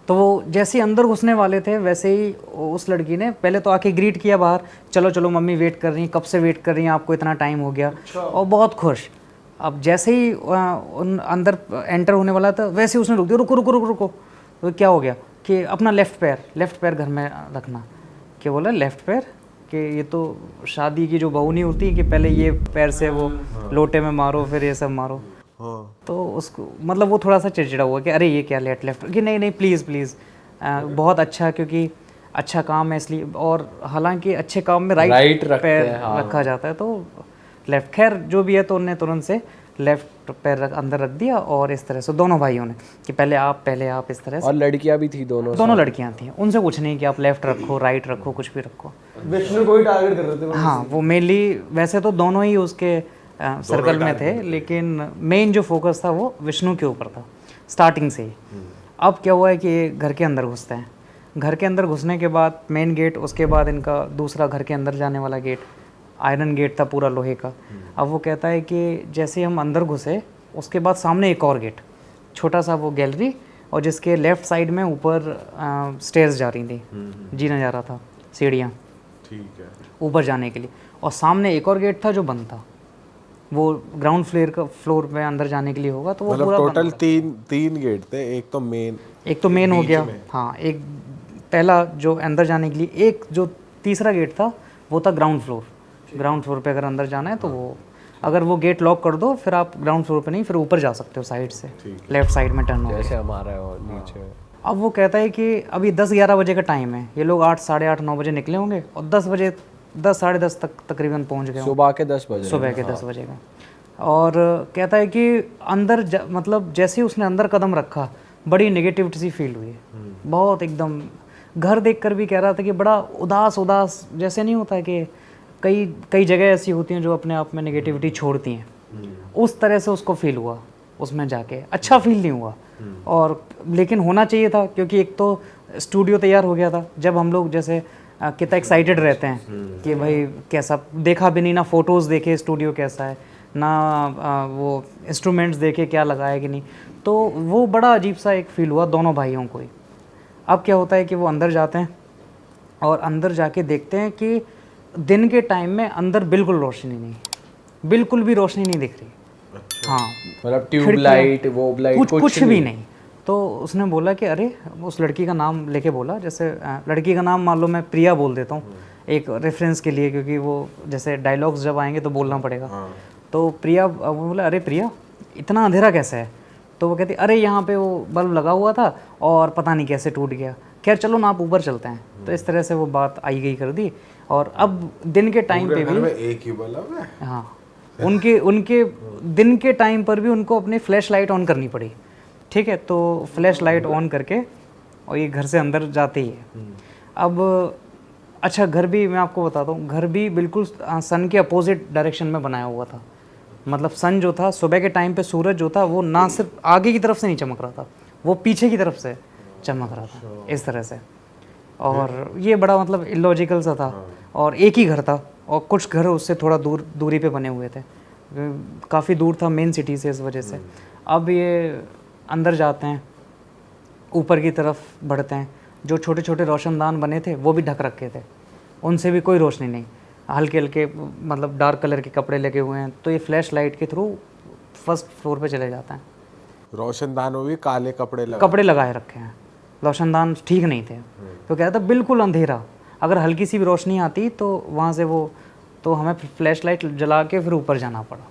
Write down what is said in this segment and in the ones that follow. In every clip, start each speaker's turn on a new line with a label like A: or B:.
A: तो वो जैसे ही अंदर घुसने वाले थे वैसे ही उस लड़की ने पहले तो आके ग्रीट किया बाहर, चलो चलो मम्मी वेट कर रही हैं, कब से वेट कर रही हैं, आपको इतना टाइम हो गया। और बहुत खुश। अब जैसे ही अंदर एंटर होने वाला था वैसे ही उसने रुक दिया, रुको रुको रुको रुको। तो क्या हो गया कि अपना लेफ़्ट पैर घर में रखना। क्या बोला लेफ़्ट पैर, कि ये तो शादी की जो बहू नहीं होती कि पहले ये पैर से वो लोटे में मारो फिर ये सब मारो। तो उसको मतलब वो थोड़ा सा चिड़चिड़ा हुआ कि अरे ये क्या लेफ्ट, कि नहीं नहीं प्लीज़ प्लीज़, बहुत अच्छा, क्योंकि अच्छा काम है इसलिए, और हालांकि अच्छे काम में राइट पैर रखा जाता है, तो लेफ्ट। खैर जो भी है, तो उन्होंने तुरंत से लेफ्ट पैर अंदर रख दिया, और इस तरह से दोनों भाइयों ने कि पहले आप इस तरह से।
B: और लड़कियां भी थी, दोनों
A: लड़कियां थी, उनसे कुछ नहीं कि आप लेफ्ट रखो राइट रखो कुछ भी रखो।
C: विष्णु को ही टारगेट कर रहे थे।
A: हाँ, वो मेनली वैसे तो दोनों ही उसके सर्कल में थे, लेकिन मेन जो फोकस था वो विष्णु के ऊपर था स्टार्टिंग से ही। अब क्या हुआ है कि घर के अंदर घुसते हैं, घर के अंदर घुसने के बाद मेन गेट, उसके बाद इनका दूसरा घर के अंदर जाने वाला गेट, आयरन गेट था पूरा लोहे का। अब वो कहता है कि जैसे हम अंदर घुसे उसके बाद सामने एक और गेट, छोटा सा वो गैलरी, और जिसके लेफ़्ट साइड में ऊपर स्टेयर्स जा रही थी, जीना जा रहा था, सीढ़ियाँ
D: ठीक है
A: ऊपर जाने के लिए, और सामने एक और गेट था जो बंद था, वो ग्राउंड फ्लोर में अंदर जाने के लिए होगा। तो वो
D: मतलब
A: पूरा
D: टोटल तीन गेट थे, एक तो मेन
A: हो गया। हाँ, एक पहला जो अंदर जाने के लिए, एक जो तीसरा गेट था वो था ग्राउंड फ्लोर पे अगर अंदर जाना है तो वो, अगर वो गेट लॉक कर दो फिर आप ग्राउंड फ्लोर पे नहीं, फिर ऊपर जा सकते हो साइड से, लेफ्ट साइड में टर्न हो,
B: जैसे हमारा है और नीचे।
A: अब वो कहता है कि अभी 10-11 बजे का टाइम है, ये लोग 8, साढ़े 8, 9 बजे निकले होंगे, और 10 बजे 10, साढ़े 10 तक तकरीबन पहुंच गए,
B: सुबह के 10 बजे,
A: सुबह के 10 बजे का। और कहता है कि अंदर मतलब जैसे ही उसने अंदर कदम रखा बड़ी नेगेटिविटी सी फील हुई, बहुत एकदम। घर देखकर भी कह रहा था कि बड़ा उदास जैसे नहीं होता कि कई जगह ऐसी होती हैं जो अपने आप में नेगेटिविटी छोड़ती हैं, उस तरह से उसको फील हुआ उसमें जाके। अच्छा फील नहीं हुआ, और लेकिन होना चाहिए था, क्योंकि एक तो स्टूडियो तैयार हो गया था। जब हम लोग जैसे कितना एक्साइटेड रहते हैं कि भाई कैसा, देखा भी नहीं ना, फ़ोटोज़ देखे स्टूडियो कैसा है ना, वो इंस्ट्रूमेंट्स देखे क्या लगा है कि नहीं, तो वो बड़ा अजीब सा एक फ़ील हुआ दोनों भाइयों को ही। अब क्या होता है कि वो अंदर जाते हैं, और अंदर जाके देखते हैं कि दिन के टाइम में अंदर बिल्कुल रोशनी नहीं, बिल्कुल भी रोशनी नहीं दिख रही। हाँ,
B: मतलब ट्यूबलाइट वो लाइट
A: कुछ भी नहीं। तो उसने बोला कि अरे, उस लड़की का नाम लेके बोला, जैसे लड़की का नाम मान लो मैं प्रिया बोल देता हूँ एक रेफरेंस के लिए, क्योंकि वो जैसे डायलॉग्स जब आएंगे तो बोलना पड़ेगा। तो प्रिया, वो बोला अरे प्रिया इतना अंधेरा कैसे है? तो वो कहती अरे यहाँ पे वो बल्ब लगा हुआ था और पता नहीं कैसे टूट गया, खैर चलो ना आप ऊपर चलते हैं। तो इस तरह से वो बात आई गई कर दी। और अब दिन के टाइम पे भी
D: एक ही बल्ब है।
A: हाँ, उनके दिन के टाइम पर भी उनको अपनी फ्लैश लाइट ऑन करनी पड़ी। ठीक है, तो फ्लैश लाइट ऑन करके और ये घर से अंदर जाते ही है। अब अच्छा, घर भी मैं आपको बताता हूँ, घर भी बिल्कुल सन के अपोजिट डायरेक्शन में बनाया हुआ था। मतलब सन जो था सुबह के टाइम पे, सूरज जो था वो ना सिर्फ आगे की तरफ से नहीं चमक रहा था, वो पीछे की तरफ से चमक रहा था इस तरह से। और ये बड़ा मतलब इलॉजिकल सा था। और एक ही घर था, और कुछ घर उससे थोड़ा दूरी पे बने हुए थे, काफ़ी दूर था मेन सिटी से, इस वजह से। अब ये अंदर जाते हैं, ऊपर की तरफ बढ़ते हैं, जो छोटे छोटे रोशनदान बने थे वो भी ढक रखे थे, उनसे भी कोई रोशनी नहीं, हल्के हल्के मतलब डार्क कलर के कपड़े लगे हुए हैं। तो ये फ्लैश लाइट के थ्रू फर्स्ट फ्लोर पे चले जाते हैं।
D: रोशनदानों भी काले कपड़े
A: लगाए रखे हैं, रोशनदान ठीक नहीं थे। तो कहता था बिल्कुल अंधेरा, अगर हल्की सी भी रोशनी आती तो वहाँ से वो, तो हमें फ्लैश लाइट जला के फिर ऊपर जाना पड़ा।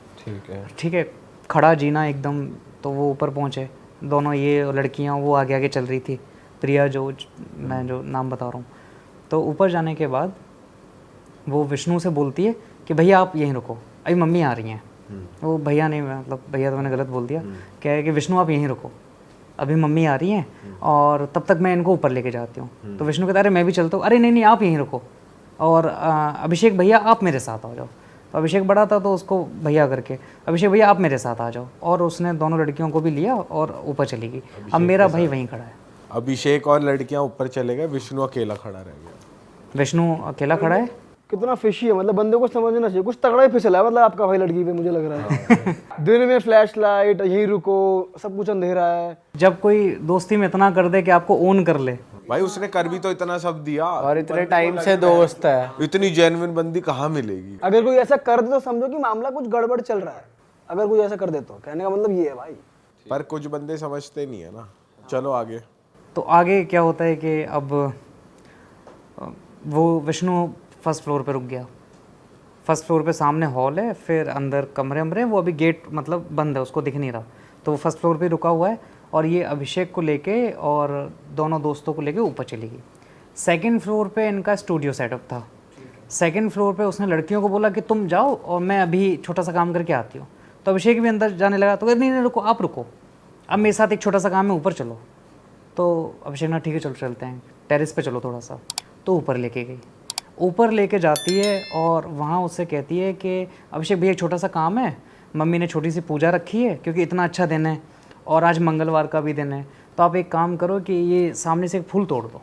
A: ठीक है, खड़ा जीना एकदम। तो वो ऊपर पहुँचे, दोनों ये लड़कियाँ वो आगे आगे चल रही थी, प्रिया जो मैं जो नाम बता रहा हूँ। तो ऊपर जाने के बाद वो विष्णु से बोलती है कि भैया आप यहीं रुको, अभी मम्मी आ रही हैं। वो भैया नहीं, मतलब भैया तो मैंने गलत बोल दिया, क्या है कि विष्णु आप यहीं रुको, अभी मम्मी आ रही हैं और तब तक मैं इनको ऊपर लेके जाती हूँ। तो विष्णु कहता है अरे मैं भी चलता हूँ। अरे नहीं नहीं आप यहीं रुको, और अभिषेक भैया आप मेरे साथ आ जाओ। तो अभिषेक बड़ा था तो उसको भैया करके, अभिषेक भैया आप मेरे साथ आ जाओ। और उसने दोनों लड़कियों को भी लिया और ऊपर चली गई। अब मेरा भाई वहीं खड़ा है।
D: अभिषेक और लड़कियां ऊपर चले गए, विष्णु अकेला खड़ा रह गया।
A: विष्णु अकेला खड़ा है।
C: कितना फिशी है, मतलब बंदे को समझना चाहिए, कुछ तगड़ा ही फिसला है मतलब आपका भाई लड़की पे, मुझे लग रहा है। दिन में फ्लैश लाइट, यहीं रुको, सब कुछ अंधेरा है।
A: जब कोई दोस्ती में इतना कर दे कि आपको ओन कर ले,
D: भाई उसने कर भी तो इतना सब दिया,
B: और इतने टाइम से दोस्त है।
D: इतनी जेन्युइन बंदी कहाँ मिलेगी।
C: अगर कोई ऐसा कर दे तो समझो कि मामला कुछ गड़बड़ चल रहा है। अगर कोई ऐसा कर दे तो कहने का मतलब ये है भाई।
D: पर कुछ बंदे समझते नहीं है ना। चलो आगे।
A: तो आगे क्या होता है कि अब वो विष्णु फर्स्ट फ्लोर पे रुक गया। फर्स्ट फ्लोर पे सामने हॉल है, फिर अंदर कमरे वमरे, वो अभी गेट मतलब बंद है, उसको दिख नहीं रहा, तो वो फर्स्ट फ्लोर पे रुका हुआ है। और ये अभिषेक को लेके और दोनों दोस्तों को लेके ऊपर चली गई। सेकंड फ्लोर पे इनका स्टूडियो सेटअप था। सेकंड फ्लोर पे उसने लड़कियों को बोला कि तुम जाओ और मैं अभी छोटा सा काम करके आती हूँ। तो अभिषेक भी अंदर जाने लगा, तो नहीं नहीं रुको, आप रुको, अब मेरे साथ एक छोटा सा काम है, ऊपर चलो। तो अभिषेक ना ठीक है चलो चलते हैं, टेरेस पे चलो थोड़ा सा। तो ऊपर लेके गई, ऊपर लेके जाती है और वहाँ उससे कहती है कि अभिषेक भैया छोटा सा काम है, मम्मी ने छोटी सी पूजा रखी है क्योंकि इतना अच्छा दिन है और आज मंगलवार का भी दिन है, तो आप एक काम करो कि ये सामने से एक फूल तोड़ दो।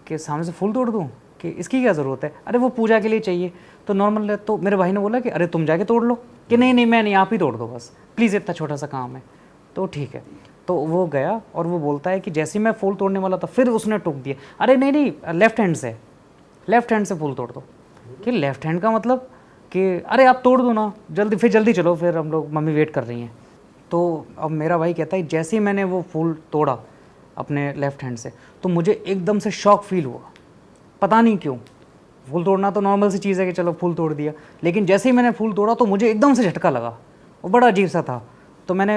A: कि सामने से फूल तोड़ दूँ, कि इसकी क्या ज़रूरत है, अरे वो पूजा के लिए चाहिए तो नॉर्मल है। तो मेरे भाई ने बोला कि अरे तुम जाके तोड़ लो, कि नहीं नहीं मैं नहीं, आप ही तोड़ दो बस प्लीज़, इतना छोटा सा काम है। तो ठीक है, तो वो गया और वो बोलता है कि जैसे ही मैं फूल तोड़ने वाला था फिर उसने टोक दिया, अरे नहीं नहीं लेफ्ट हैंड से, लेफ्ट हैंड से फूल तोड़ दो। कि लेफ्ट हैंड का मतलब कि अरे आप तोड़ दो ना जल्दी, फिर जल्दी चलो, फिर हम लोग मम्मी वेट कर रही हैं। तो अब मेरा भाई कहता है जैसे ही मैंने वो फूल तोड़ा अपने लेफ्ट हैंड से, तो मुझे एकदम से शॉक फील हुआ, पता नहीं क्यों। फूल तोड़ना तो नॉर्मल सी चीज़ है कि चलो फूल तोड़ दिया, लेकिन जैसे ही मैंने फूल तोड़ा तो मुझे एकदम से झटका लगा, वो बड़ा अजीब सा था। तो मैंने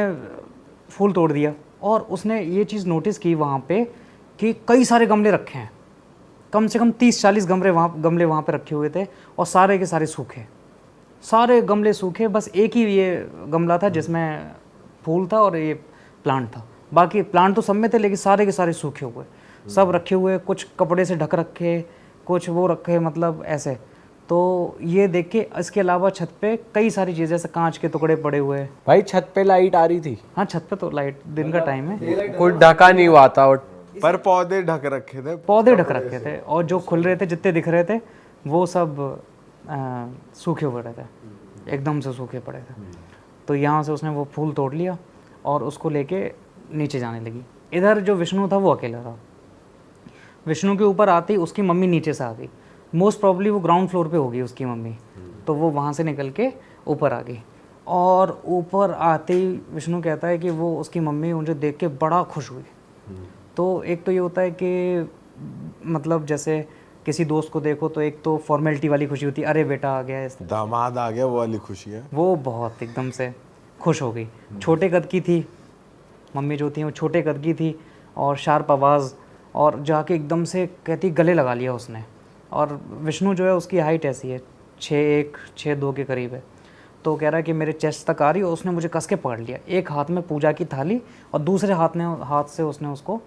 A: फूल तोड़ दिया और उसने ये चीज़ नोटिस की वहाँ पे कि कई सारे गमले रखे हैं, कम से कम 30-40 गमले वहाँ पे रखे हुए थे और सारे के सारे सूखे, सारे गमले सूखे, बस एक ही ये गमला था जिसमें फूल था और ये प्लांट था। बाकी प्लांट तो सब में थे लेकिन सारे के सारे सूखे हुए सब रखे हुए, कुछ कपड़े से ढक रखे, कुछ वो रखे, मतलब ऐसे। तो ये देख के इसके अलावा छत पे कई सारी चीज़ें, जैसे कांच के टुकड़े पड़े हुए।
B: भाई छत पे लाइट आ रही थी?
A: हाँ छत पे तो लाइट, दिन का टाइम है,
B: कोई ढका नहीं हुआ था और
D: पर पौधे ढक रखे थे,
A: पौधे ढक रखे थे और जो खुल रहे थे जितने दिख रहे थे वो सब सूखे पड़े थे, एकदम से सूखे पड़े थे। तो यहाँ से उसने वो फूल तोड़ लिया और उसको लेके नीचे जाने लगी। इधर जो विष्णु था वो अकेला था। विष्णु के ऊपर आती उसकी मम्मी नीचे से आ गई, मोस्ट प्रॉब्ली वो ग्राउंड फ्लोर पे होगी उसकी मम्मी, तो वो वहाँ से निकल के ऊपर आ गई। और ऊपर आते ही विष्णु कहता है कि वो उसकी मम्मी मुझे देख के बड़ा खुश हुई। तो एक तो ये होता है कि मतलब जैसे किसी दोस्त को देखो तो एक तो फॉर्मेलिटी वाली खुशी होती है, अरे बेटा आ गया, इस
D: दामाद आ गया, वो वाली खुशी है।
A: वो बहुत एकदम से खुश हो गई। छोटे कद की थी मम्मी जो थी, वो छोटे कद की थी और शार्प आवाज़, और जाके एकदम से कहती गले लगा लिया उसने। और विष्णु जो है उसकी हाइट ऐसी है 6'1", 6'2" के करीब है। तो कह रहा है कि मेरे चेस्ट तक आ रही, और उसने मुझे कस के पकड़ लिया, एक हाथ में पूजा की थाली और दूसरे हाथ से उसने उसको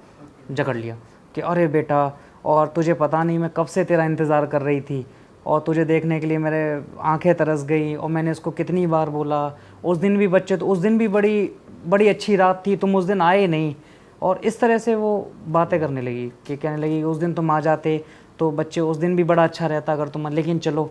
A: जकड़ लिया कि अरे बेटा, और तुझे पता नहीं मैं कब से तेरा इंतज़ार कर रही थी और तुझे देखने के लिए मेरे आंखें तरस गई, और मैंने इसको कितनी बार बोला, उस दिन भी बच्चे, तो उस दिन भी बड़ी अच्छी रात थी, तुम उस दिन आए नहीं। और इस तरह से वो बातें करने लगी कि कहने लगी उस दिन तुम आ जाते तो बच्चे उस दिन भी बड़ा अच्छा रहता अगर तुम, लेकिन चलो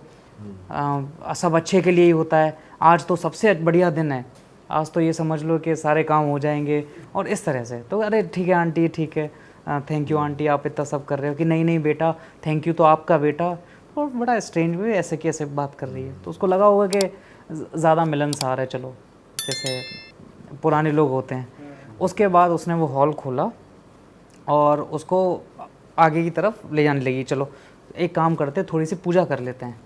A: सब अच्छे के लिए ही होता है, आज तो सबसे बढ़िया दिन है, आज तो ये समझ लो कि सारे काम हो जाएंगे। और इस तरह से तो अरे ठीक है आंटी, ठीक है, थैंक यू आंटी, आप इतना सब कर रहे हो, कि नहीं नहीं बेटा थैंक यू तो आपका बेटा। और बड़ा स्ट्रेंज वे ऐसे कैसे बात कर रही है, तो उसको लगा होगा कि ज़्यादा मिलनसार है, चलो जैसे पुराने लोग होते हैं। उसके बाद उसने वो हॉल खोला और उसको आगे की तरफ ले जाने लगी, चलो एक काम करते थोड़ी सी पूजा कर लेते हैं।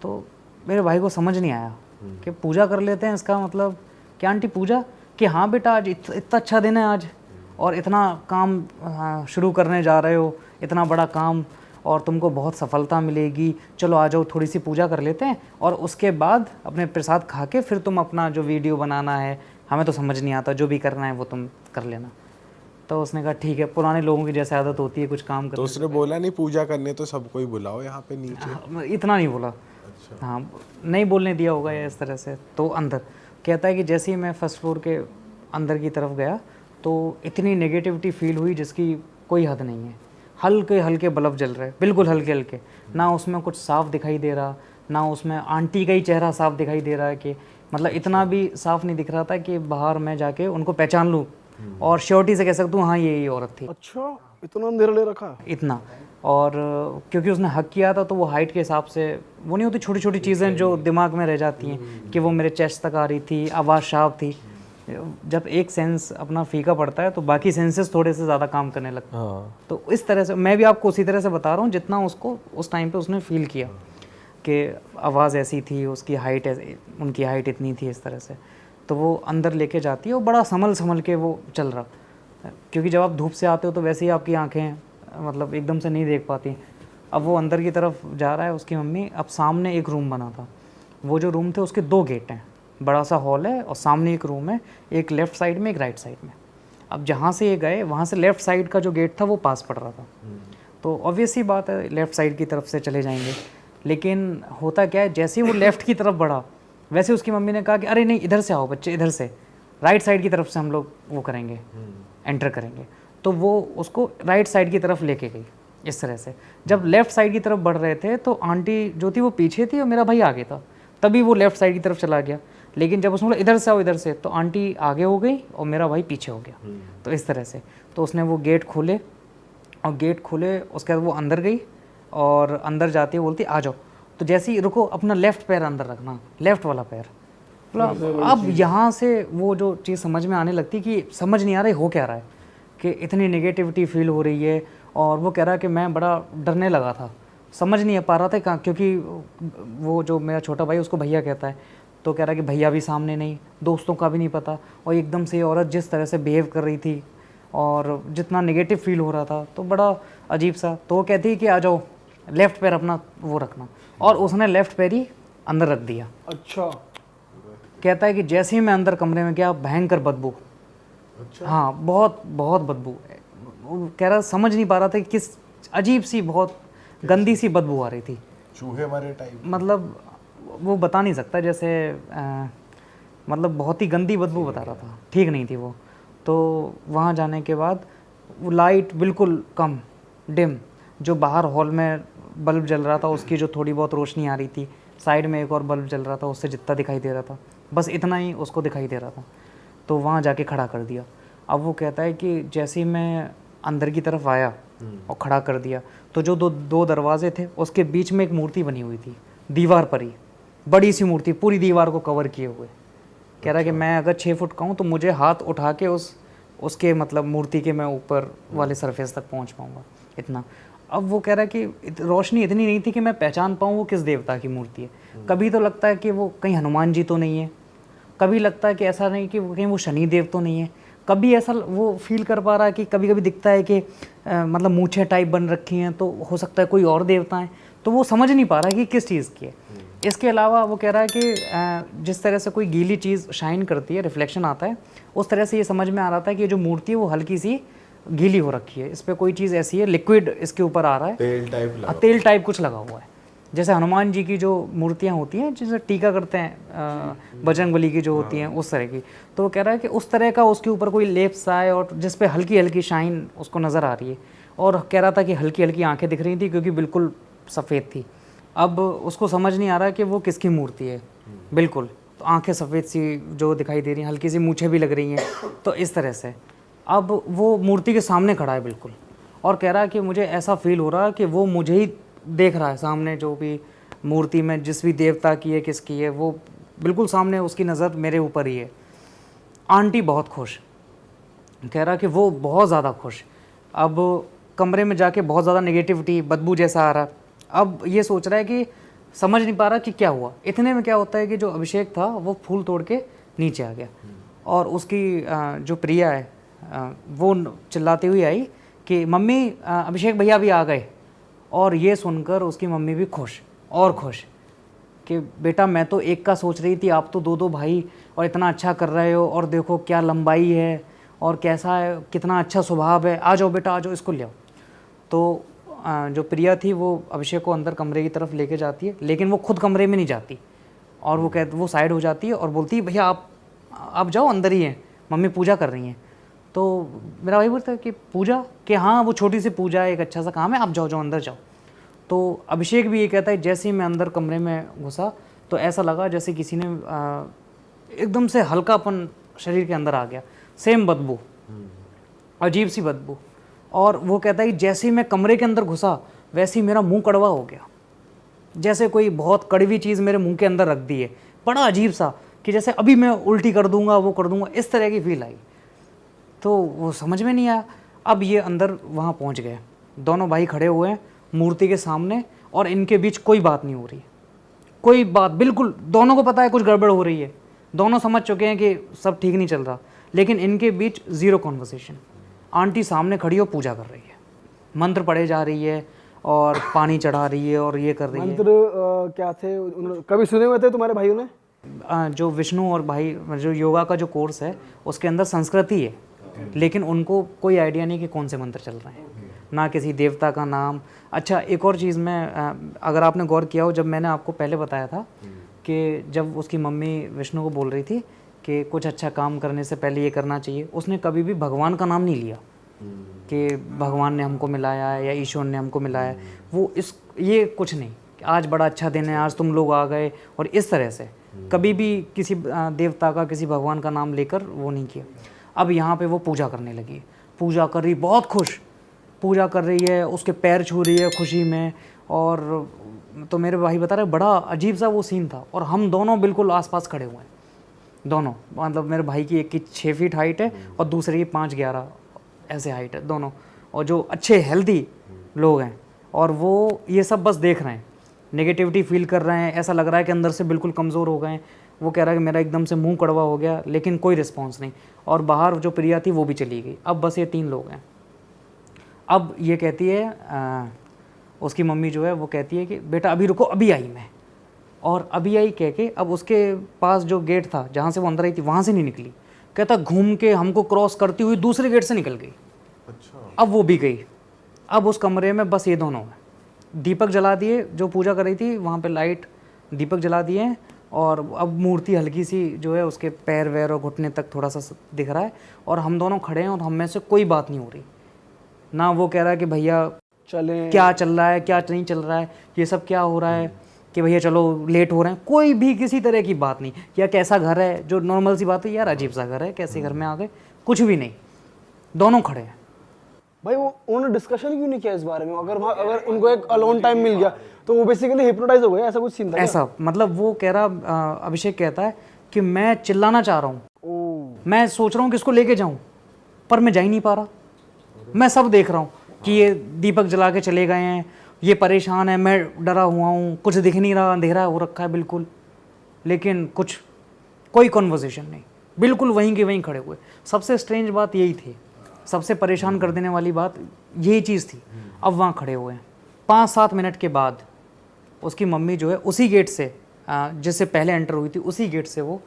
A: तो मेरे भाई को समझ नहीं आया कि पूजा कर लेते हैं इसका मतलब क्या आंटी पूजा, कि हाँ बेटा आज इतना अच्छा दिन है आज, और इतना काम शुरू करने जा रहे हो, इतना बड़ा काम, और तुमको बहुत सफलता मिलेगी, चलो आ जाओ थोड़ी सी पूजा कर लेते हैं, और उसके बाद अपने प्रसाद खा के फिर तुम अपना जो वीडियो बनाना है, हमें तो समझ नहीं आता, जो भी करना है वो तुम कर लेना। तो उसने कहा ठीक है, पुराने लोगों की जैसे आदत होती है कुछ काम करने।
D: तो उसने बोला नहीं पूजा करने तो सबको ही बुलाओ यहाँ पे नीचे?
A: हाँ, इतना नहीं बोला। अच्छा। हाँ नहीं बोलने दिया होगा या इस तरह से। तो अंदर कहता है कि जैसे ही मैं फर्स्ट फ्लोर के अंदर की तरफ गया तो इतनी नेगेटिविटी फील हुई जिसकी कोई हद नहीं है। हल्के हल्के बल्ब जल रहे, बिल्कुल हल्के हल्के, ना उसमें कुछ साफ दिखाई दे रहा, ना उसमें आंटी का ही चेहरा साफ दिखाई दे रहा है कि मतलब इतना भी साफ नहीं दिख रहा था कि बाहर मैं जाके उनको पहचान लूँ और श्योरिटी से कह सकता हूँ हाँ ये औरत थी,
C: अच्छा, इतना अंधेरा ले रखा।
A: इतना। और क्योंकि उसने हक किया था तो वो हाइट के हिसाब से, वो नहीं होती छोटी छोटी चीज़ें जो दिमाग में रह जाती हैं कि वो मेरे चेस्ट तक आ रही थी, आवाज़ शार्प थी। जब एक सेंस अपना फीका पड़ता है तो बाकी सेंसेस थोड़े से ज़्यादा काम करने लगते हैं।
B: हाँ।
A: तो इस तरह से मैं भी आपको उसी तरह से बता रहा हूँ जितना उसको उस टाइम पे उसने फील किया कि आवाज़ ऐसी थी, उसकी हाइट उनकी हाइट इतनी थी, इस तरह से। तो वो अंदर लेके जाती है और बड़ा संभल संभल के वो चल रहा, क्योंकि जब आप धूप से आते हो तो वैसे ही आपकी आंखें मतलब एकदम से नहीं देख पाती। अब वो अंदर की तरफ जा रहा है उसकी मम्मी। अब सामने एक रूम बना था, वो जो रूम थे उसके 2 गेट हैं, बड़ा सा हॉल है और सामने एक रूम है, एक लेफ़्ट साइड में एक राइट साइड में। अब जहाँ से ये गए वहाँ से लेफ़्ट साइड का जो गेट था वो पास पड़ रहा था, तो ऑब्वियस ही बात है लेफ़्ट साइड की तरफ से चले जाएंगे। लेकिन होता क्या है, जैसे ही वो लेफ़्ट की तरफ बढ़ा वैसे उसकी मम्मी ने कहा कि अरे नहीं इधर से आओ बच्चे, इधर से राइट साइड की तरफ से हम लोग वो करेंगे, एंटर करेंगे। तो वो उसको राइट साइड की तरफ लेके गई इस तरह से। जब लेफ़्ट साइड की तरफ बढ़ रहे थे तो आंटी जो थी वो पीछे थी और मेरा भाई आगे था, तभी वो लेफ़्ट साइड की तरफ चला गया। लेकिन जब उसने बोला इधर से आओ इधर से, तो आंटी आगे हो गई और मेरा भाई पीछे हो गया। तो इस तरह से तो उसने वो गेट खोले और गेट खोले उसके बाद वो अंदर गई और अंदर जाते ही बोलती आ जाओ। तो जैसे ही रुको, अपना लेफ़्ट पैर अंदर रखना, लेफ़्ट वाला पैर। मतलब अब यहाँ से वो जो चीज़ समझ में आने लगती कि समझ नहीं आ रहा है हो क्या रहा है, कि इतनी नेगेटिविटी फील हो रही है। और वो कह रहा है कि मैं बड़ा डरने लगा था, समझ नहीं पा रहा था कहाँ, क्योंकि वो जो मेरा छोटा भाई उसको भैया कहता है, तो कह रहा है कि भैया भी सामने नहीं, दोस्तों का भी नहीं पता। और एकदम से ये औरत जिस तरह से बिहेव कर रही थी और जितना नेगेटिव फील हो रहा था तो बड़ा अजीब सा। तो वो कहती है कि आ जाओ, लेफ़्ट पैर अपना वो रखना, और उसने लेफ़्ट पैर ही अंदर रख दिया।
C: अच्छा,
A: कहता है कि जैसे ही मैं अंदर कमरे में गया भयंकर बदबू।
D: अच्छा।
A: हाँ, बहुत बहुत बदबू। वो कह रहा समझ नहीं पा रहा था कि किस अजीब सी बहुत गंदी सी बदबू आ रही थी,
D: चूहे मारे टाइप।
A: मतलब वो बता नहीं सकता, जैसे मतलब बहुत ही गंदी बदबू बता रहा था, ठीक नहीं थी वो। तो वहाँ जाने के बाद वो लाइट बिल्कुल कम, डिम, जो बाहर हॉल में बल्ब जल रहा था उसकी जो थोड़ी बहुत रोशनी आ रही थी, साइड में एक और बल्ब जल रहा था उससे जितना दिखाई दे रहा था बस इतना ही उसको दिखाई दे रहा था। तो वहाँ जाके खड़ा कर दिया। अब वो कहता है कि जैसे ही मैं अंदर की तरफ आया और खड़ा कर दिया तो जो दो दरवाजे थे उसके बीच में एक मूर्ति बनी हुई थी, दीवार पर ही, बड़ी सी मूर्ति पूरी दीवार को कवर किए हुए। कह रहा है कि मैं अगर 6 फुट का हूँ तो मुझे हाथ उठा के उसके मतलब मूर्ति के मैं ऊपर वाले सरफेस तक पहुँच पाऊँगा, इतना। अब वो कह रहा है कि रोशनी इतनी नहीं थी कि मैं पहचान पाऊँ वो किस देवता की मूर्ति है। कभी तो लगता है कि वो कहीं हनुमान जी तो नहीं है, कभी लगता है कि ऐसा नहीं कि कहीं वो शनि देव तो नहीं है, कभी ऐसा वो फील कर पा रहा है कि कभी कभी दिखता है कि मतलब मूछें टाइप बन रखी हैं तो हो सकता है कोई और देवता है। तो वो समझ नहीं पा रहा है कि किस चीज़ की है। इसके अलावा वो कह रहा है कि जिस तरह से कोई गीली चीज़ शाइन करती है, रिफ्लेक्शन आता है, उस तरह से ये समझ में आ रहा था कि ये जो मूर्ति है वो हल्की सी गीली हो रखी है, इस पर कोई चीज़ ऐसी है, लिक्विड इसके ऊपर आ रहा है,
D: तेल टाइप लगा।
A: तेल टाइप कुछ लगा हुआ है। जैसे हनुमान जी की जो मूर्तियाँ होती हैं जिसे टीका करते हैं, बजरंगबली की जो होती हैं उस तरह की। तो वो कह रहा है कि उस तरह का उसके ऊपर कोई लेप सा है और जिस पे हल्की हल्की शाइन उसको नज़र आ रही है। और कह रहा था कि हल्की हल्की आंखें दिख रही थी क्योंकि बिल्कुल सफ़ेद थी। अब उसको समझ नहीं आ रहा कि वो किसकी मूर्ति है, बिल्कुल। तो आंखें सफ़ेद सी जो दिखाई दे रही हैं, हल्की सी मूछें भी लग रही हैं, तो इस तरह से। अब वो मूर्ति के सामने खड़ा है बिल्कुल, और कह रहा है कि मुझे ऐसा फील हो रहा है कि वो मुझे ही देख रहा है सामने, जो भी मूर्ति में जिस भी देवता की है किसकी है वो बिल्कुल सामने, उसकी नज़र मेरे ऊपर ही है। आंटी बहुत खुश, कह रहा कि वो बहुत ज़्यादा खुश। अब कमरे में जाके बहुत ज़्यादा नेगेटिविटी, बदबू जैसा आ रहा। अब ये सोच रहा है कि समझ नहीं पा रहा कि क्या हुआ। इतने में क्या होता है कि जो अभिषेक था वो फूल तोड़ के नीचे आ गया और उसकी जो प्रिया है वो चिल्लाती हुई आई कि मम्मी अभिषेक भैया भी आ गए। और ये सुनकर उसकी मम्मी भी खुश और खुश कि बेटा मैं तो एक का सोच रही थी, आप तो 2 भाई और इतना अच्छा कर रहे हो, और देखो क्या लंबाई है और कैसा है, कितना अच्छा स्वभाव है, आ जाओ बेटा आ जाओ, इसको ले आओ। तो जो प्रिया थी वो अभिषेक को अंदर कमरे की तरफ लेके जाती है, लेकिन वो खुद कमरे में नहीं जाती और वो साइड हो जाती है और बोलती है भैया आप जाओ, अंदर ही हैं, मम्मी पूजा कर रही हैं। तो मेरा भाई बोलता है कि पूजा, कि हाँ वो छोटी सी पूजा है, एक अच्छा सा काम है, आप जाओ जाओ अंदर जाओ। तो अभिषेक भी ये कहता है जैसे ही मैं अंदर कमरे में घुसा तो ऐसा लगा जैसे किसी ने एकदम से हल्कापन शरीर के अंदर आ गया, सेम बदबू, अजीब सी बदबू। और वो कहता है कि जैसे ही मैं कमरे के अंदर घुसा वैसे ही मेरा मुंह कड़वा हो गया, जैसे कोई बहुत कड़वी चीज़ मेरे मुंह के अंदर रख दी है, बड़ा अजीब सा, कि जैसे अभी मैं उल्टी कर दूंगा, वो कर दूंगा, इस तरह की फील आई। तो वो समझ में नहीं आया। अब ये अंदर वहाँ पहुँच गए, दोनों भाई खड़े हुए हैं मूर्ति के सामने, और इनके बीच कोई बात नहीं हो रही है, कोई बात, बिल्कुल दोनों को पता है कुछ गड़बड़ हो रही है, दोनों समझ चुके हैं कि सब ठीक नहीं चल रहा, लेकिन इनके बीच ज़ीरो कॉन्वर्सेशन। आंटी सामने खड़ी हो पूजा कर रही है, मंत्र पढ़े जा रही है और पानी चढ़ा रही है और ये कर रही है।
C: मंत्र क्या थे, उन्होंने कभी सुने हुए थे तुम्हारे भाइयों ने?
A: जो विष्णु और भाई जो योगा का जो कोर्स है उसके अंदर संस्कृति है, लेकिन उनको कोई आइडिया नहीं कि कौन से मंत्र चल रहे हैं, ना किसी देवता का नाम। अच्छा, एक और चीज़ में अगर आपने गौर किया हो, जब मैंने आपको पहले बताया था कि जब उसकी मम्मी विष्णु को बोल रही थी कि कुछ अच्छा काम करने से पहले ये करना चाहिए, उसने कभी भी भगवान का नाम नहीं लिया कि भगवान ने हमको मिलाया है या ईश्वर ने हमको मिलाया है। वो ये कुछ नहीं, आज बड़ा अच्छा दिन है, आज तुम लोग आ गए, और इस तरह से कभी भी किसी देवता का, किसी भगवान का नाम लेकर वो नहीं किया। अब यहाँ पे वो पूजा करने लगी, पूजा कर रही, बहुत खुश पूजा कर रही है, उसके पैर छू रही है खुशी में। और तो मेरे भाई बता रहे बड़ा अजीब सा वो सीन था, और हम दोनों बिल्कुल आसपास खड़े हुए हैं, दोनों, मतलब मेरे भाई की एक की 6 फीट हाइट है और दूसरे की 5'11" ऐसे हाइट है दोनों, और जो अच्छे हेल्दी लोग हैं, और वो ये सब बस देख रहे हैं, नेगेटिविटी फील कर रहे हैं, ऐसा लग रहा है कि अंदर से बिल्कुल कमज़ोर हो गए हैं। वो कह रहा है कि मेरा एकदम से मुंह कड़वा हो गया, लेकिन कोई रिस्पॉन्स नहीं। और बाहर जो प्रिया थी वो भी चली गई। अब बस ये 3 लोग हैं। अब ये कहती है उसकी मम्मी जो है वो कहती है कि बेटा अभी रुको, अभी आई मैं। और अभी आई कह के अब उसके पास जो गेट था जहाँ से वो अंदर आई थी वहाँ से नहीं निकली, कहता घूम के हमको क्रॉस करती हुई दूसरे गेट से निकल गई।
D: अच्छा।
A: अब वो भी गई। अब उस कमरे में बस ये दोनों हैं। दीपक जला दिए, जो पूजा कर रही थी वहाँ पे लाइट दीपक जला दिए हैं, और अब मूर्ति हल्की सी जो है उसके पैर वैर और घुटने तक थोड़ा सा दिख रहा है, और हम दोनों खड़े हैं और हम में से कोई बात नहीं हो रही। ना वो कह रहा है कि भैया
C: चले
A: क्या चल रहा है, क्या नहीं चल रहा है, ये सब क्या हो रहा है, कि भैया चलो लेट हो रहे हैं, कोई भी किसी तरह की बात नहीं। या कैसा घर है, जो नॉर्मल सी बात है, यार अजीब सा घर है, कैसे घर में आ गए, कुछ भी नहीं, दोनों खड़े हैं।
C: भाई वो उन्होंने डिस्कशन क्यों नहीं किया इस बारे में? अगर उनको एक अलोन टाइम मिल गया तो वो बेसिकली हिप्नोटाइज हो गए, ऐसा कुछ सीन था?
A: ऐसा मतलब वो कह रहा, अभिषेक कहता है कि मैं चिल्लाना चाह रहा हूँ, मैं सोच रहा हूँ कि इसको लेके जाऊँ, पर मैं जा ही नहीं पा रहा। मैं सब देख रहा हूँ कि ये दीपक जला के चले गए हैं, ये परेशान है, मैं डरा हुआ हूँ, कुछ दिख नहीं रहा, अंधेरा हो रखा है बिल्कुल, लेकिन कोई कॉन्वर्सेशन नहीं, बिल्कुल वहीं के वहीं खड़े हुए। सबसे स्ट्रेंज बात यही थी, सबसे परेशान कर देने वाली बात यही चीज़ थी। अब वहाँ खड़े हुए हैं। 5-7 मिनट के बाद उसकी मम्मी जो है उसी गेट से जिससे पहले एंटर हुई थी, उसी गेट से वो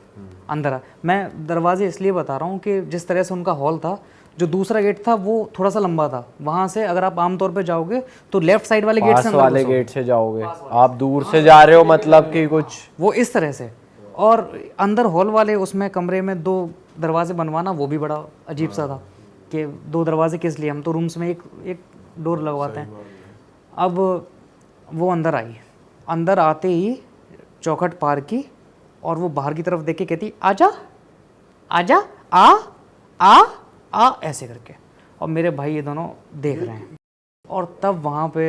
A: अंदर आ। मैं दरवाजे इसलिए बता रहा हूँ कि जिस तरह से उनका हॉल था, जो दूसरा गेट था वो थोड़ा सा लंबा था, वहाँ से अगर आप आमतौर पे जाओगे तो लेफ्ट साइड वाले गेट से
B: पास वाले गेट से जाओगे, आप दूर से जा रहे हो, मतलब कि कुछ
A: वो इस तरह से। और अंदर हॉल वाले उसमें कमरे में 2 दरवाजे बनवाना वो भी बड़ा अजीब सा था कि 2 दरवाजे किस लिए, हम तो रूम्स में एक डोर लगवाते हैं। अब वो अंदर आई, अंदर आते ही चौखट पार की और वो बाहर की तरफ देख के कहती आजा आजा, आ ऐसे करके, और मेरे भाई ये दोनों देख रहे हैं। और तब वहाँ पे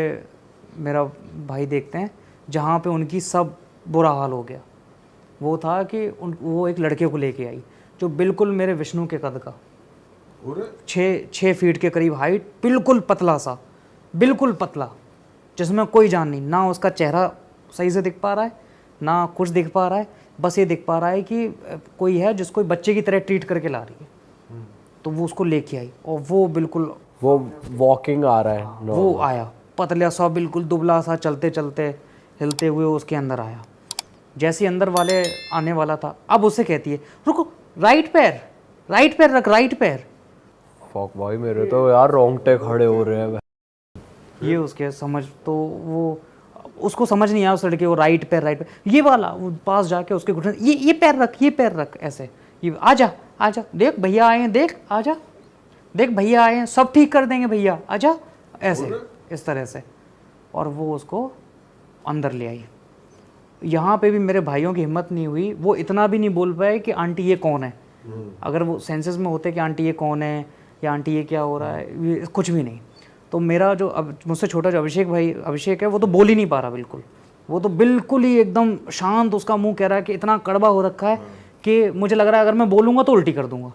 A: मेरा भाई देखते हैं जहाँ पे उनकी सब बुरा हाल हो गया। वो था कि वो एक लड़के को लेके आई जो बिल्कुल मेरे विष्णु के कद का, 6 फीट के करीब हाइट, बिल्कुल पतला सा, बिल्कुल पतला, जिसमें कोई जान नहीं, ना उसका चेहरा सही से दिख पा रहा है, ना कुछ दिख पा रहा है, बस ये दिख पा रहा है कि कोई है जिसको बच्चे की तरह ट्रीट करके ला रही है। तो वो उसको लेके आई और वो बिल्कुल
B: वो वॉकिंग आ रहा है,
A: वो आया पतला सा, बिल्कुल दुबला सा, चलते चलते हिलते हुए उसके अंदर आया। जैसे अंदर वाले आने वाला था, अब उससे कहती है रुको, राइट पैर रख, राइट पैर।
B: फक भाई, मेरे तो यार रोंगटे खड़े हो रहे हैं।
A: ये उसके समझ, तो वो उसको समझ नहीं आया उस लड़के को, राइट पैर, ये वाला वो पास जाके उसके घुटने, ये पैर रख, ऐसे, ये आजा देख भैया आए हैं, देख आजा, देख भैया आए हैं, सब ठीक कर देंगे भैया, आजा, ऐसे इस तरह से। और वो उसको अंदर ले आई। यहाँ पे भी मेरे भाइयों की हिम्मत नहीं हुई, वो इतना भी नहीं बोल पाए कि आंटी ये कौन है। अगर वो सेंसेस में होते कि आंटी ये कौन है या आंटी ये क्या हो रहा है, ये कुछ भी नहीं। तो मेरा जो अब मुझसे छोटा जो अभिषेक है, वो तो बोल ही नहीं पा रहा बिल्कुल। वो तो बिल्कुल ही एकदम शांत, उसका मुंह कह रहा है कि इतना कड़वा हो रखा है कि मुझे लग रहा है अगर मैं बोलूँगा तो उल्टी कर दूंगा,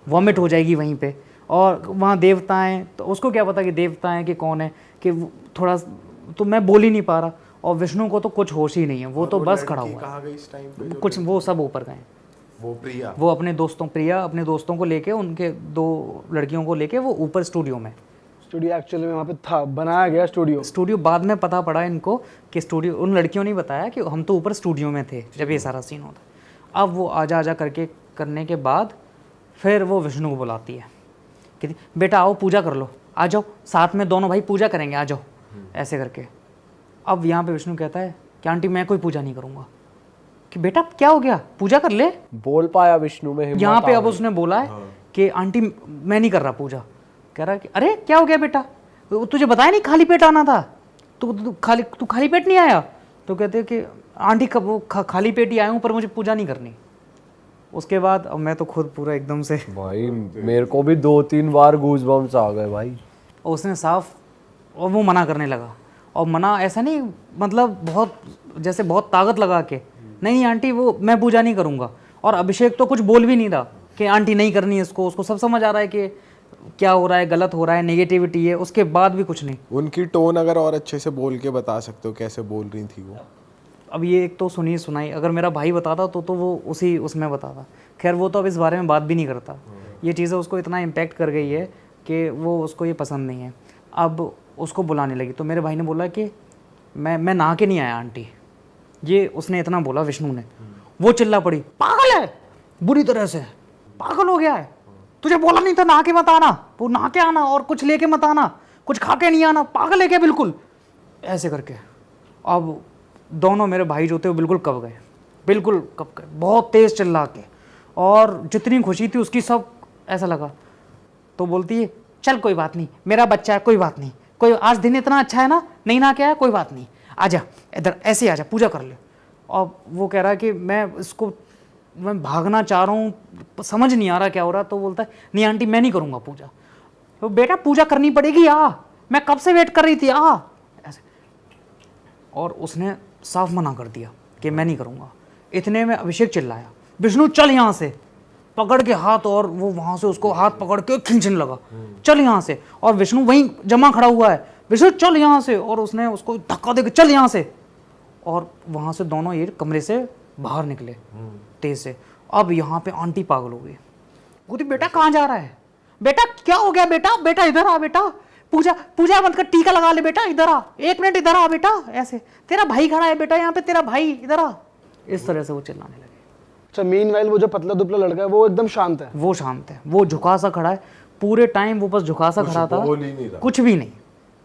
A: वॉमिट हो जाएगी वहीं पे। और वहाँ देवता हैं, तो उसको क्या पता कि देवता हैं कि कौन है, कि थोड़ा तो मैं बोल ही नहीं पा रहा। और विष्णु को तो कुछ होश ही नहीं है, वो तो बस खड़ा हुआ है।
D: कहाँ गई इस टाइम पे?
A: कुछ वो सब ऊपर गए,
D: वो प्रिया,
A: वो अपने दोस्तों को लेके, उनके 2 लड़कियों को लेके वो ऊपर स्टूडियो में।
C: स्टूडियो एक्चुअली में वहाँ पे था, बनाया गया स्टूडियो।
A: बाद में पता पड़ा इनको कि स्टूडियो, उन लड़कियों ने बताया कि हम तो ऊपर स्टूडियो में थे जब ये सारा सीन होता। अब वो आजा करके करने के बाद फिर वो विष्णु को बुलाती है कि बेटा आओ पूजा कर लो, आ जाओ साथ में दोनों भाई पूजा करेंगे, आ जाओ, ऐसे करके। अब यहाँ पे विष्णु कहता है कि आंटी मैं कोई पूजा नहीं करूँगा। कि बेटा क्या हो गया, पूजा कर ले।
B: बोल पाया विष्णु में हिम्मत
A: यहाँ पे
B: आ
A: अब
B: गई।
A: उसने बोला है कि आंटी मैं नहीं कर रहा पूजा। कह रहा है कि अरे क्या हो गया बेटा, तुझे बताया नहीं खाली पेट आना था, तू खाली पेट नहीं आया। तो कहते हैं कि आंटी कब खाली पेट ही आया हूँ, पर मुझे पूजा नहीं करनी। उसके बाद अब मैं तो खुद पूरा एकदम से,
B: भाई मेरे को भी 2-3 बार गूज़बम्प्स आ गए भाई।
A: और उसने साफ, और वो मना करने लगा। और मना ऐसा नहीं, मतलब बहुत जैसे बहुत ताकत लगा के, नहीं आंटी वो मैं पूजा नहीं करूँगा। और अभिषेक तो कुछ बोल भी नहीं रहा कि आंटी नहीं करनी है इसको, उसको सब समझ आ रहा है कि क्या हो रहा है, गलत हो रहा है, नेगेटिविटी है। उसके बाद भी कुछ नहीं।
D: उनकी टोन अगर और अच्छे से बोल के बता सकते हो कैसे बोल रही थी वो?
A: अब ये एक तो सुनी सुनाई, अगर मेरा भाई बताता तो वो उसी उसमें बताता। खैर वो तो अब इस बारे में बात भी नहीं करता। ये चीज़ें उसको इतना इम्पैक्ट कर गई है कि वो उसको ये पसंद नहीं है। अब उसको बुलाने लगी तो मेरे भाई ने बोला कि मैं नहा के नहीं आया आंटी, ये उसने इतना बोला विष्णु ने। वो चिल्ला पड़ी, पागल है, बुरी तरह से पागल हो गया है, तुझे बोला नहीं था नहा के मत आना, वो नहा के आना और कुछ लेके मत आना, कुछ खा के नहीं आना, पागल है क्या बिल्कुल, ऐसे करके। अब दोनों मेरे भाई जो थे वो बिल्कुल कब गए, बहुत तेज़ चिल्ला के। और जितनी खुशी थी उसकी सब ऐसा लगा। तो बोलती है चल कोई बात नहीं, मेरा बच्चा है, कोई बात नहीं, कोई आज दिन इतना अच्छा है ना, नहीं ना क्या है, कोई बात नहीं, आजा इधर, ऐसे आजा पूजा कर ले। और वो कह रहा है कि मैं भागना चाह रहा हूँ, समझ नहीं आ रहा क्या हो रहा। तो बोलता है नहीं आंटी मैं नहीं करूँगा पूजा। तो बेटा पूजा करनी पड़ेगी, आ, मैं कब से वेट कर रही थी, आ, ऐसे। और उसने साफ मना कर दिया कि मैं नहीं करूँगा। इतने में अभिषेक चिल्लाया, विष्णु चल यहाँ से, पकड़ के हाथ, और वो वहाँ से उसको हाथ पकड़ के खींचने लगा, चल यहाँ से। और विष्णु वहीं जमा खड़ा हुआ है, विष्णु चल यहाँ से, और उसने उसको धक्का देकर चल यहाँ से। और वहाँ से दोनों ये कमरे से बाहर निकले तेज से। अब यहाँ पे आंटी पागल हो गई, बोलती बेटा कहाँ जा रहा है, बेटा क्या हो गया, बेटा इधर आ, बेटा पूजा मत कर, टीका लगा ले बेटा, इधर आ, 1 मिनट इधर आ बेटा, ऐसे तेरा भाई खड़ा है बेटा यहाँ पे, तेरा भाई इधर आ। इस तरह से वो चिल्लाने लगे।
C: अच्छा, मीनवाइल वो जो पतला दुबला लड़का है वो एकदम शांत है?
A: वो शांत है, वो झुका सा खड़ा है पूरे टाइम, वो बस झुका सा खड़ा था, कुछ भी नहीं,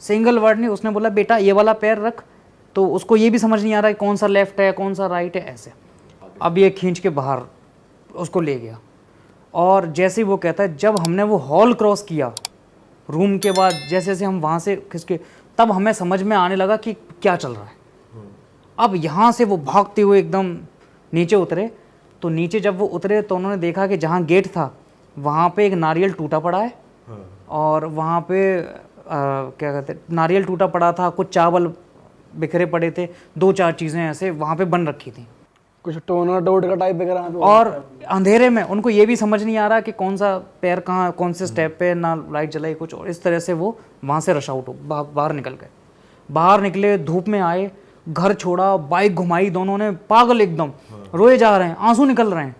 A: सिंगल वर्ड नहीं। उसने बोला बेटा ये वाला पैर रख, तो उसको ये भी समझ नहीं आ रहा है कौन सा लेफ्ट है कौन सा राइट है, ऐसे। अब ये खींच के बाहर उसको ले गया। और जैसे ही वो कहता है, जब हमने वो हॉल क्रॉस किया रूम के बाद, जैसे जैसे हम वहाँ से खिसके, तब हमें समझ में आने लगा कि क्या चल रहा है। अब यहाँ से वो भागते हुए एकदम नीचे उतरे। तो नीचे जब वो उतरे तो उन्होंने देखा कि जहाँ गेट था वहाँ पे एक नारियल टूटा पड़ा है, और वहाँ पे क्या कहते हैं, नारियल टूटा पड़ा था, कुछ चावल बिखरे पड़े थे, 2-4 चीज़ें ऐसे वहाँ पे बन रखी थी,
C: कुछ टोना टोट का टाइप वगैरह।
A: और अंधेरे में उनको ये भी समझ नहीं आ रहा कि कौन सा पैर कहाँ, कौन से स्टेप पे, ना लाइट जलाई कुछ। और इस तरह से वो वहाँ से रश आउट हो बाहर निकल गए। बाहर निकले, धूप में आए, घर छोड़ा, बाइक घुमाई दोनों ने, पागल एकदम, रोए जा रहे हैं, आंसू निकल रहे हैं।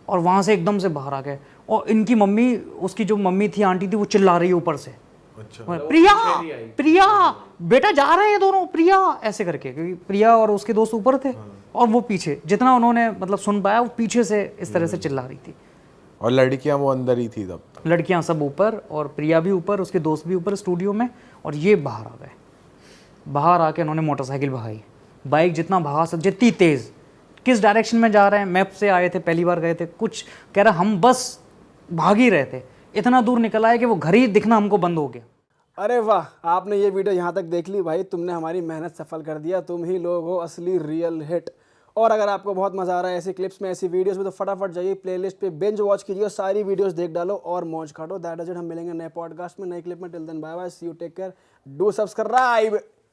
A: और वहाँ से एकदम से बाहर आ गए। और इनकी मम्मी, उसकी जो मम्मी थी, आंटी थी, वो चिल्ला रही है ऊपर से, प्रिया बेटा जा रहे हैं दोनों, प्रिया, ऐसे करके, क्योंकि प्रिया और उसके दोस्त ऊपर थे और वो पीछे, जितना उन्होंने मतलब सुन पाया, वो पीछे से इस तरह से चिल्ला रही थी।
D: और लड़कियां वो अंदर ही थी तब?
A: लड़कियां सब ऊपर, और प्रिया भी ऊपर, उसके दोस्त भी ऊपर स्टूडियो में। और ये बाहर आ गए। बाहर आके उन्होंने मोटरसाइकिल भगाई, बाइक जितना भगा सकते, जितनी तेज़, किस डायरेक्शन में जा रहे हैं, मैप से आए थे, पहली बार गए थे, कुछ कह रहा हम बस भाग ही रहे थे, इतना दूर निकल आए कि वो घर ही दिखना हमको बंद हो गया।
C: अरे वाह, आपने ये वीडियो यहाँ तक देख ली भाई, तुमने हमारी मेहनत सफल कर दिया। तुम ही लोग हो असली रियल हिट। और अगर आपको बहुत मजा आ रहा है ऐसी क्लिप्स में, ऐसी वीडियोस में, तो फटाफट जाइए प्लेलिस्ट पे बिंज वॉच कीजिए और सारी वीडियोस देख डालो और मौज काटो। That is it. हम मिलेंगे नए पॉडकास्ट में, नए क्लिप में। Till then bye bye, see you, take care, do subscribe.